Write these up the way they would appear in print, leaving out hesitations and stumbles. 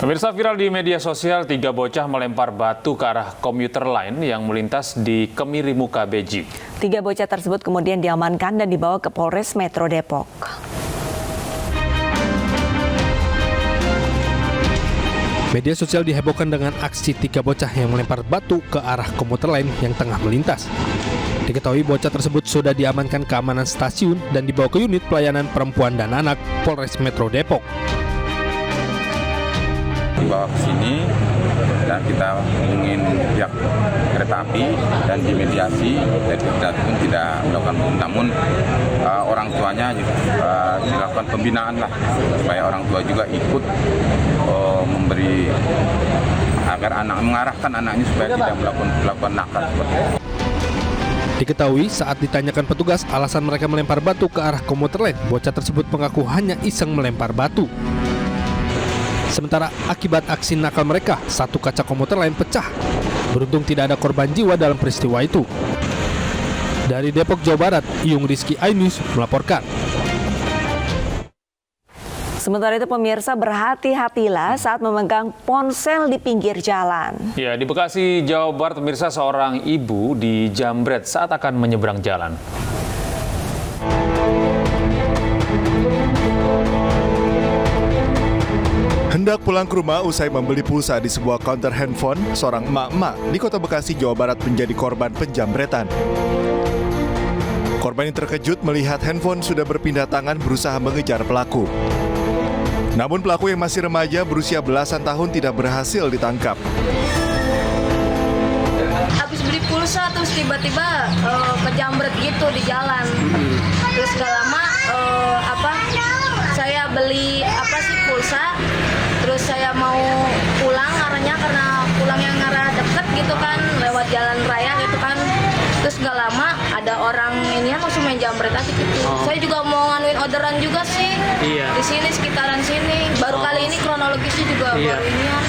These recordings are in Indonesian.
Pemirsa, viral di media sosial, 3 bocah melempar batu ke arah komuter lain yang melintas di Kemiri Muka, Beji. 3 bocah tersebut kemudian diamankan dan dibawa ke Polres Metro Depok. Media sosial dihebohkan dengan aksi 3 bocah yang melempar batu ke arah komuter lain yang tengah melintas. Diketahui bocah tersebut sudah diamankan keamanan stasiun dan dibawa ke unit pelayanan perempuan dan anak Polres Metro Depok. Dibawa ke sini dan kita hubungin pihak kereta api dan dimediasi, dan kita pun tidak melakukan hukum, namun orang tuanya dilakukan pembinaan lah supaya orang tua juga ikut memberi agar mengarahkan anaknya supaya tidak melakukan nakal seperti itu. Diketahui saat ditanyakan petugas alasan mereka melempar batu ke arah komuter lain, bocah tersebut mengaku hanya iseng melempar batu. Sementara akibat aksi nakal mereka, 1 kaca komuter lain pecah. Beruntung tidak ada korban jiwa dalam peristiwa itu. Dari Depok, Jawa Barat, Iyung Rizky, iNews melaporkan. Sementara itu pemirsa, berhati-hatilah saat memegang ponsel di pinggir jalan. Ya, di Bekasi, Jawa Barat, pemirsa, seorang ibu dijambret saat akan menyeberang jalan. Hendak pulang ke rumah usai membeli pulsa di sebuah counter handphone, seorang emak-emak di Kota Bekasi, Jawa Barat menjadi korban penjambretan. Korban yang terkejut melihat handphone sudah berpindah tangan berusaha mengejar pelaku. Namun pelaku yang masih remaja berusia belasan tahun tidak berhasil ditangkap. Habis beli pulsa terus tiba-tiba kejambret gitu di jalan. Terus gak lama saya beli pulsa. Terus saya mau pulang arahnya karena pulangnya ngarah deket gitu kan, lewat jalan raya gitu kan. Terus gak lama ada orang ini langsung main jambret aja gitu. Saya juga mau nganuin orderan juga sih. Iya. Di sini sekitaran sini. Baru kali ini kronologisnya juga baru ini ya.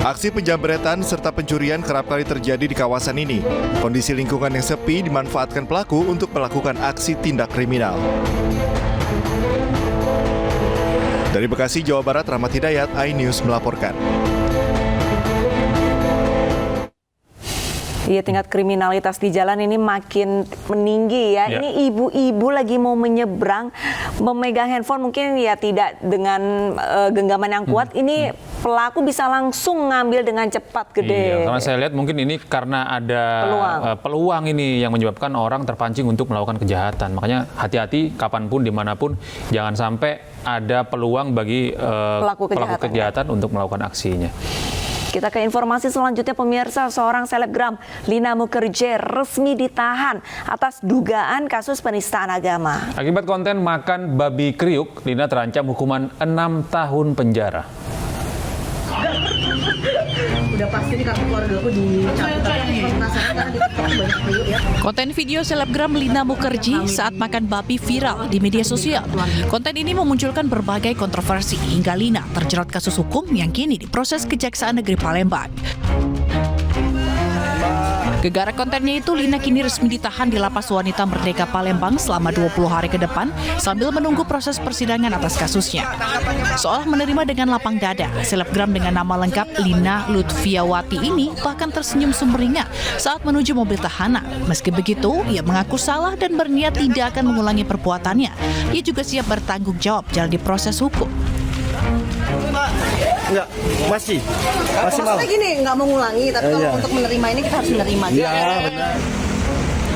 Aksi penjambretan serta pencurian kerap kali terjadi di kawasan ini. Kondisi lingkungan yang sepi dimanfaatkan pelaku untuk melakukan aksi tindak kriminal. Dari Bekasi, Jawa Barat, Rahmat Hidayat, iNews melaporkan. Iya, tingkat kriminalitas di jalan ini makin meninggi ya. Ini ibu-ibu lagi mau menyeberang, memegang handphone mungkin ya tidak dengan genggaman yang kuat. Ini pelaku bisa langsung ngambil dengan cepat, gede. Iya, karena saya lihat mungkin ini karena ada peluang ini yang menyebabkan orang terpancing untuk melakukan kejahatan. Makanya hati-hati kapanpun, dimanapun, jangan sampai ada peluang bagi pelaku kejahatan untuk melakukan aksinya. Kita ke informasi selanjutnya pemirsa, seorang selebgram Lina Mukherjee resmi ditahan atas dugaan kasus penistaan agama. Akibat konten makan babi kriuk, Lina terancam hukuman 6 tahun penjara. Udah pasti di kartu keluargaku dicabut ya. Konten video selebgram Lina Mukherjee saat makan babi viral di media sosial. Konten ini memunculkan berbagai kontroversi hingga Lina terjerat kasus hukum yang kini diproses Kejaksaan Negeri Palembang. Gegara kontennya itu, Lina kini resmi ditahan di Lapas Wanita Merdeka Palembang selama 20 hari ke depan sambil menunggu proses persidangan atas kasusnya. Seolah menerima dengan lapang dada, selebgram dengan nama lengkap Lina Lutfiawati ini bahkan tersenyum sumringah saat menuju mobil tahanan. Meski begitu, ia mengaku salah dan berniat tidak akan mengulangi perbuatannya. Ia juga siap bertanggung jawab jalani proses hukum. Enggak, masih mau. Maksudnya gini, nggak mengulangi, tapi kalau untuk menerima ini kita harus menerima. Iya, benar.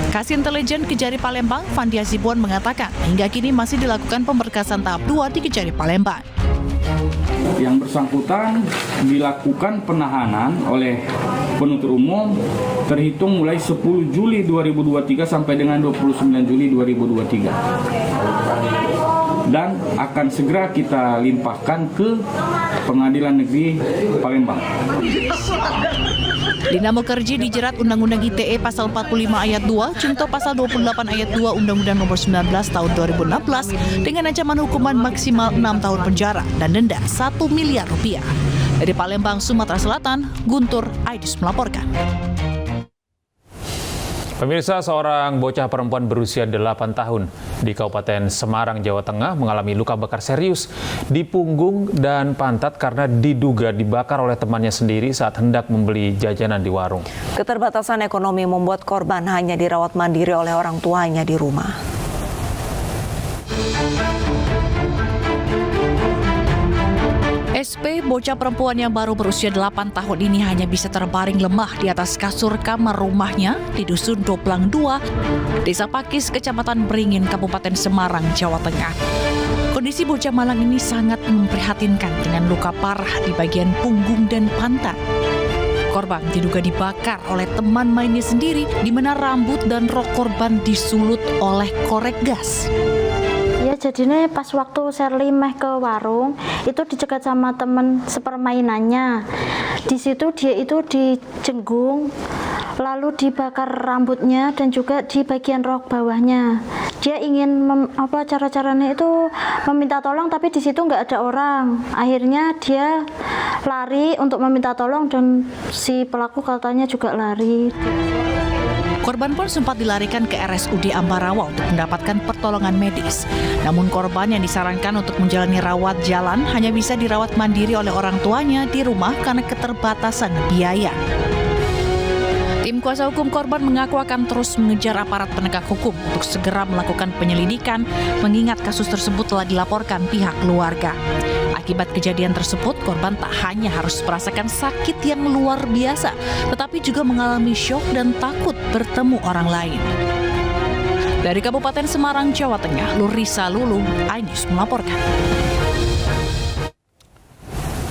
Kasih Intelijen Kejari Palembang, Fandi Hasibuan mengatakan hingga kini masih dilakukan pemberkasan tahap 2 di Kejari Palembang. Yang bersangkutan dilakukan penahanan oleh penuntut umum terhitung mulai 10 Juli 2023 sampai dengan 29 Juli 2023. Dan akan segera kita limpahkan ke Pengadilan Negeri Palembang. Lina Mukherjee dijerat Undang-Undang ITE Pasal 45 Ayat 2, Junto Pasal 28 Ayat 2 Undang-Undang Nomor 19 Tahun 2016 dengan ancaman hukuman maksimal 6 tahun penjara dan denda 1 miliar rupiah. Dari Palembang, Sumatera Selatan, Guntur, iNews melaporkan. Pemirsa, seorang bocah perempuan berusia 8 tahun di Kabupaten Semarang, Jawa Tengah mengalami luka bakar serius di punggung dan pantat karena diduga dibakar oleh temannya sendiri saat hendak membeli jajanan di warung. Keterbatasan ekonomi membuat korban hanya dirawat mandiri oleh orang tuanya di rumah. SP, bocah perempuan yang baru berusia 8 tahun ini hanya bisa terbaring lemah di atas kasur kamar rumahnya di Dusun Doplang 2, Desa Pakis, Kecamatan Beringin, Kabupaten Semarang, Jawa Tengah. Kondisi bocah malang ini sangat memprihatinkan dengan luka parah di bagian punggung dan pantat. Korban diduga dibakar oleh teman mainnya sendiri, di mana rambut dan rok korban disulut oleh korek gas. Ya, jadinya pas waktu Sherly meh ke warung itu dicegat sama teman sepermainannya. Di situ dia itu dijenggung, lalu dibakar rambutnya dan juga di bagian rok bawahnya. Dia ingin cara-caranya itu meminta tolong, tapi di situ nggak ada orang. Akhirnya dia lari untuk meminta tolong dan si pelaku katanya juga lari. Korban pun sempat dilarikan ke RSUD Ambarawa untuk mendapatkan pertolongan medis. Namun korban yang disarankan untuk menjalani rawat jalan hanya bisa dirawat mandiri oleh orang tuanya di rumah karena keterbatasan biaya. Tim kuasa hukum korban mengaku akan terus mengejar aparat penegak hukum untuk segera melakukan penyelidikan, mengingat kasus tersebut telah dilaporkan pihak keluarga. Akibat kejadian tersebut, korban tak hanya harus merasakan sakit yang luar biasa, tetapi juga mengalami syok dan takut bertemu orang lain. Dari Kabupaten Semarang, Jawa Tengah, Lurisa Lulu, iNews melaporkan.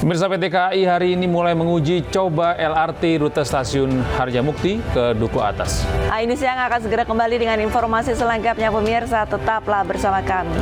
Pemirsa, PT KAI hari ini mulai menguji coba LRT rute stasiun Harjamukti ke Duku Atas. iNews yang akan segera kembali dengan informasi selengkapnya, pemirsa. Tetaplah bersama kami.